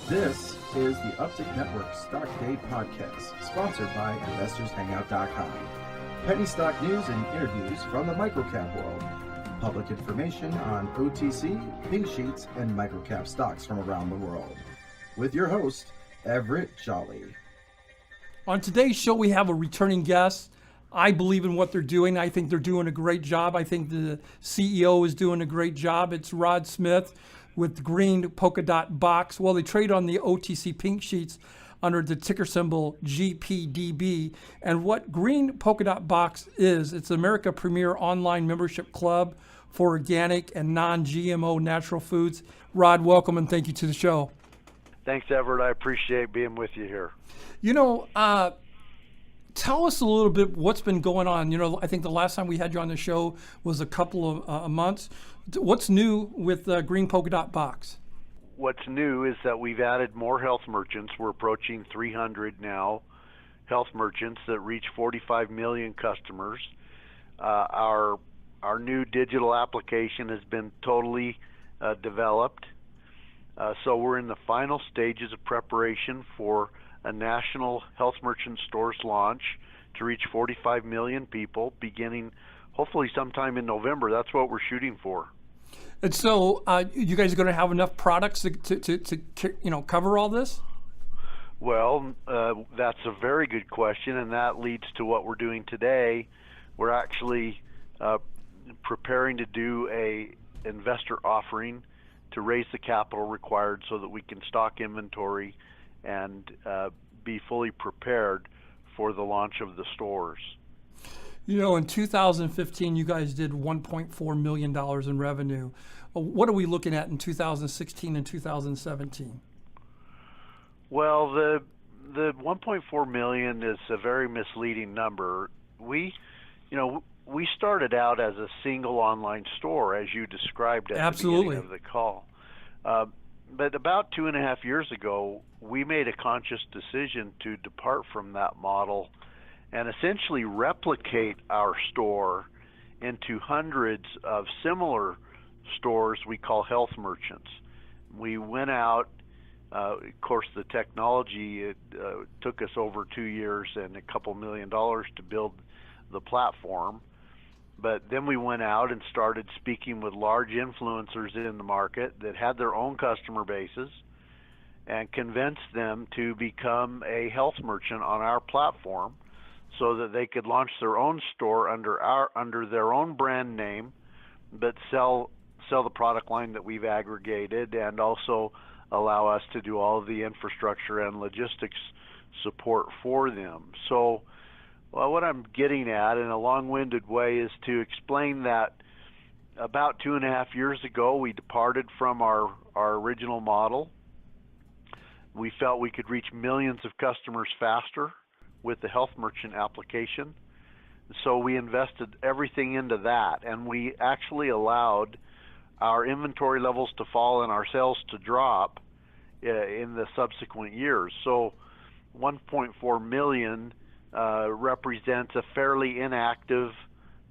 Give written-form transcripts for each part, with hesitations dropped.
This is the Uptick Network Stock Day Podcast, sponsored by InvestorsHangout.com. Penny stock news and interviews from the microcap world. Public information on OTC, pink sheets, and microcap stocks from around the world. With your host, Everett Jolly. On today's show, we have a returning guest. I believe in what they're doing. I think they're doing a great job. I think the CEO is doing a great job. It's Rod Smith with Green PolkaDot Box. Well, they trade on the OTC pink sheets under the ticker symbol GPDB. And what Green PolkaDot Box is, it's America's premier online membership club for organic and non-GMO natural foods. Rod, welcome and thank you to the show. Thanks, Everett. I appreciate being with you here. You know, tell us a little bit what's been going on. You know, I think the last time we had you on the show was a couple of months. What's new with Green PolkaDot Box? What's new is that we've added more health merchants. We're approaching 300 now, health merchants that reach 45 million customers. Our new digital application has been totally developed. So we're in the final stages of preparation for a national health merchant stores launch to reach 45 million people beginning hopefully sometime in November. That's what we're shooting for. And so you guys are going to have enough products to cover all this? Well, that's a very good question, and that leads to what we're doing today. We're actually preparing to do a investor offering to raise the capital required so that we can stock inventory and be fully prepared for the launch of the stores. You know, in 2015, you guys did $1.4 million in revenue. What are we looking at in 2016 and 2017? Well, the 1.4 million is a very misleading number. We started out as a single online store, as you described at the beginning of the call. But about 2.5 years ago, we made a conscious decision to depart from that model and essentially replicate our store into hundreds of similar stores we call health merchants. We went out, of course the technology took us over 2 years and a couple $1 million to build the platform. But then we went out and started speaking with large influencers in the market that had their own customer bases and convinced them to become a health merchant on our platform so that they could launch their own store under their own brand name, but sell the product line that we've aggregated and also allow us to do all of the infrastructure and logistics support for them. So what I'm getting at in a long-winded way is to explain that about 2.5 years ago, we departed from our original model. We felt we could reach millions of customers faster with the health merchant application. So we invested everything into that, and we actually allowed our inventory levels to fall and our sales to drop in the subsequent years. So 1.4 million represents a fairly inactive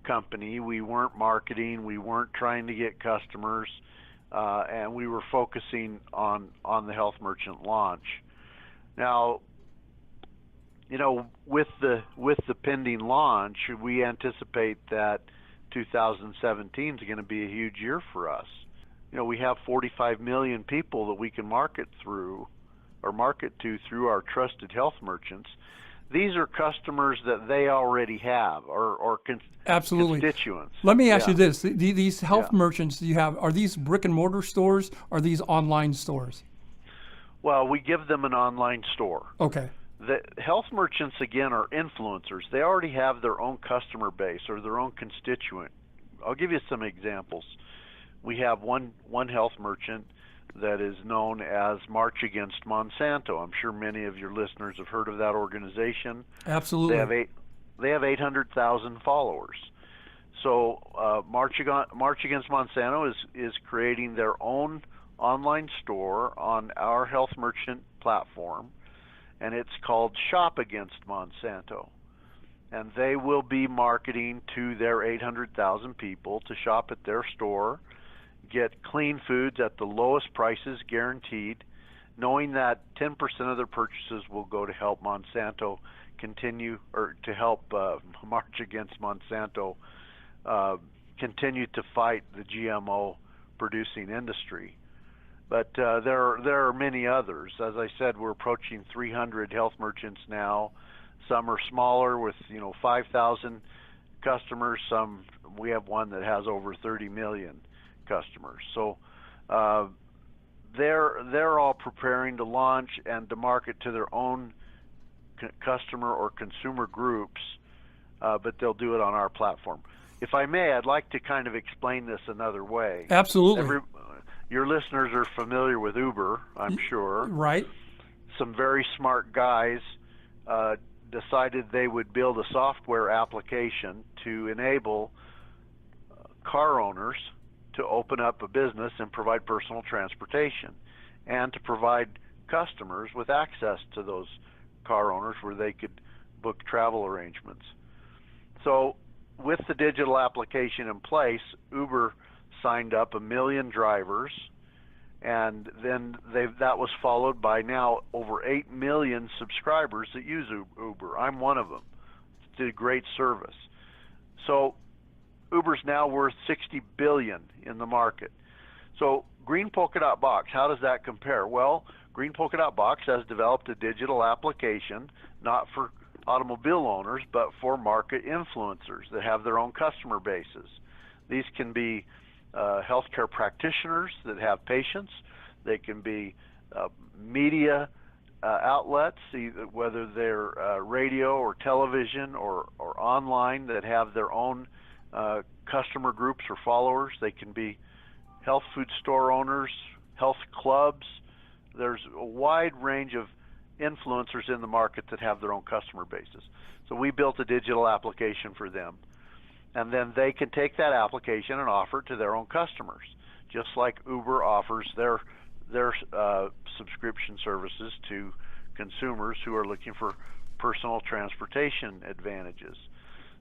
company. We weren't marketing, we weren't trying to get customers, and we were focusing on the health merchant launch. Now, you know, with the pending launch, we anticipate that 2017 is going to be a huge year for us. You know, we have 45 million people that we can market to through our trusted health merchants. These are customers that they already have or constituents. Let me ask you this. These health merchants you have, are these brick and mortar stores or are these online stores? Well, we give them an online store. Okay. The health merchants, again, are influencers. They already have their own customer base or their own constituent. I'll give you some examples. We have one health merchant that is known as March Against Monsanto. I'm sure many of your listeners have heard of that organization. Absolutely. They have 800,000 followers. So March Against Monsanto is creating their own online store on our health merchant platform, and it's called Shop Against Monsanto. And they will be marketing to their 800,000 people to shop at their store, get clean foods at the lowest prices guaranteed, knowing that 10% of their purchases will go to help Monsanto continue, or to help march against Monsanto, continue to fight the GMO producing industry. But there are many others. As I said, we're approaching 300 health merchants now. Some are smaller with 5,000 customers. Some, we have one that has over 30 million customers. So they're all preparing to launch and to market to their own customer or consumer groups, but they'll do it on our platform. If I may, I'd like to kind of explain this another way. Absolutely. Your listeners are familiar with Uber, I'm sure. Right. Some very smart guys decided they would build a software application to enable car owners to open up a business and provide personal transportation, and to provide customers with access to those car owners where they could book travel arrangements. So with the digital application in place, Uber signed up 1 million drivers, and then that was followed by now over 8 million subscribers that use Uber. I'm one of them. It's a great service. So Uber's now worth $60 billion in the market. So Green PolkaDot Box, how does that compare? Well, Green PolkaDot Box has developed a digital application, not for automobile owners, but for market influencers that have their own customer bases. These can be healthcare practitioners that have patients. They can be media outlets, whether they're radio or television or online, that have their own customer groups or followers. They can be health food store owners, health clubs. There's a wide range of influencers in the market that have their own customer bases. So we built a digital application for them, and then they can take that application and offer it to their own customers, just like Uber offers their subscription services to consumers who are looking for personal transportation advantages.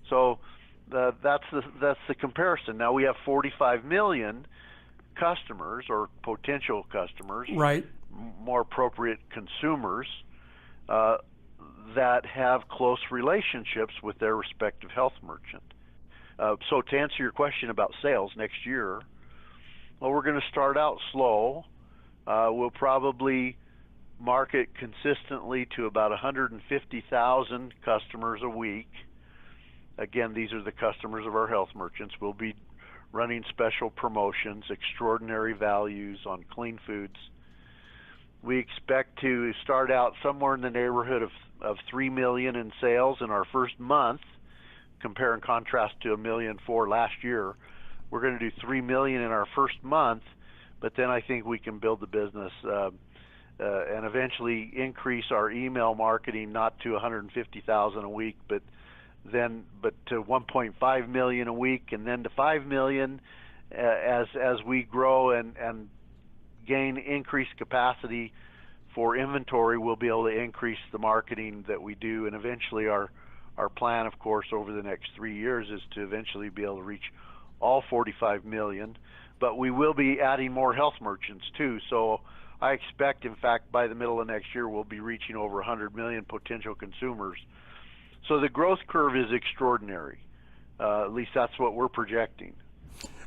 So that's the comparison. Now we have 45 million customers, or potential customers, right, more appropriate consumers, that have close relationships with their respective health merchant. So to answer your question about sales next year, well, we're going to start out slow. We'll probably market consistently to about 150,000 customers a week. Again, these are the customers of our health merchants. We'll be running special promotions, extraordinary values on clean foods. We expect to start out somewhere in the neighborhood of 3 million in sales in our first month. Compare and contrast to $1.4 million last year. We're going to do 3 million in our first month, but then I think we can build the business and eventually increase our email marketing, not to 150,000 a week, but to 1.5 million a week, and then to 5 million as we grow and gain increased capacity for inventory. We'll be able to increase the marketing that we do, and eventually our plan, of course, over the next 3 years is to eventually be able to reach all 45 million. But we will be adding more health merchants too. So I expect, in fact, by the middle of next year, we'll be reaching over 100 million potential consumers. So the growth curve is extraordinary. At least that's what we're projecting.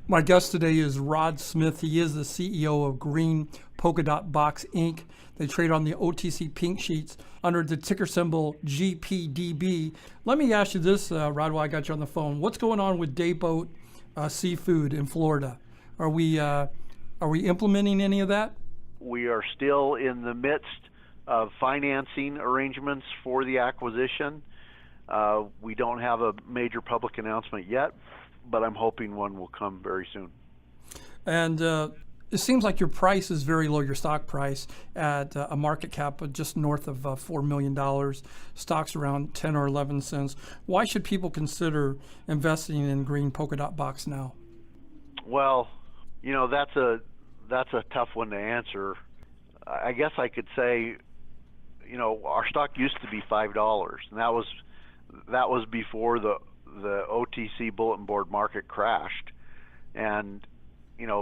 My guest today is Rod Smith. He is the CEO of Green PolkaDot Box, Inc. They trade on the OTC Pink Sheets under the ticker symbol GPDB. Let me ask you this, Rod, while I got you on the phone. What's going on with Dayboat Seafood in Florida? Are we implementing any of that? We are still in the midst of financing arrangements for the acquisition. We don't have a major public announcement yet, but I'm hoping one will come very soon. And it seems like your price is very low, your stock price, at a market cap of just north of $4 million. Stock's around 10 or 11 cents. Why should people consider investing in Green PolkaDot Box now? Well, that's a tough one to answer. I guess I could say, our stock used to be $5, and that was before the OTC bulletin board market crashed. And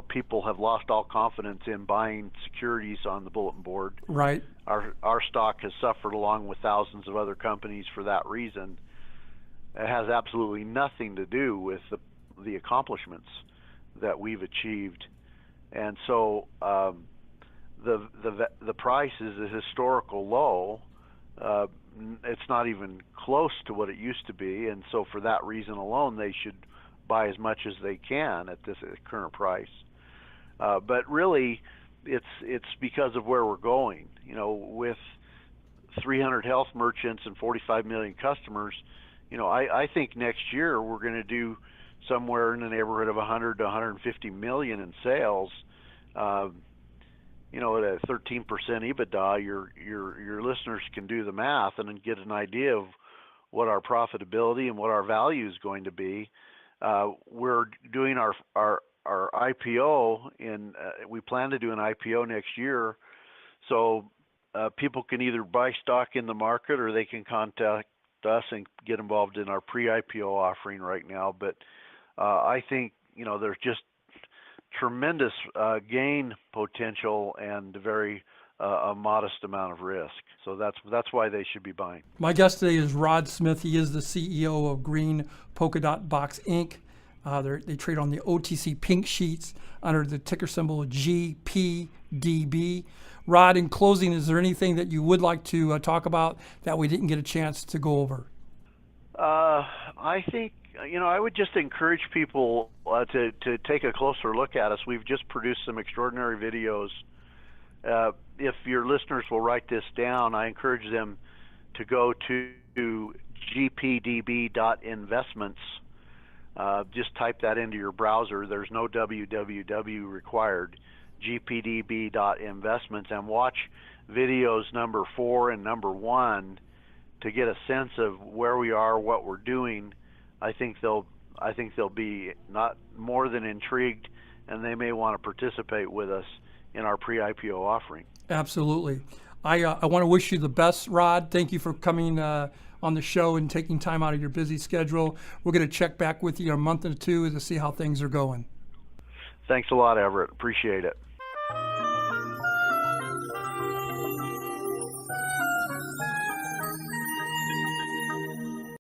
people have lost all confidence in buying securities on the bulletin board. Right. Our stock has suffered along with thousands of other companies for that reason. It has absolutely nothing to do with the accomplishments that we've achieved, and so the price is a historical low. It's not even close to what it used to be, and so for that reason alone, they should buy as much as they can at this current price. But really, it's because of where we're going. With 300 health merchants and 45 million customers, I think next year we're going to do somewhere in the neighborhood of 100 to 150 million in sales. At a 13% EBITDA, your listeners can do the math and then get an idea of what our profitability and what our value is going to be. We're doing our IPO we plan to do an IPO next year, so people can either buy stock in the market or they can contact us and get involved in our pre-IPO offering right now. But I think there's just tremendous gain potential and very a modest amount of risk. So that's why they should be buying. My guest today is Rod Smith. He is the CEO of Green PolkaDot Box, Inc. They trade on the OTC Pink Sheets under the ticker symbol GPDB. Rod, in closing, is there anything that you would like to talk about that we didn't get a chance to go over? I think I would just encourage people to take a closer look at us. We've just produced some extraordinary videos. If your listeners will write this down, I encourage them to go to gpdb.investments. Just type that into your browser. There's no www required. gpdb.investments, and watch videos number 4 and number 1 to get a sense of where we are, what we're doing. I think they'll be not more than intrigued, and they may want to participate with us in our pre-IPO offering. Absolutely. I want to wish you the best, Rod. Thank you for coming on the show and taking time out of your busy schedule. We're going to check back with you in a month or two to see how things are going. Thanks a lot, Everett. Appreciate it.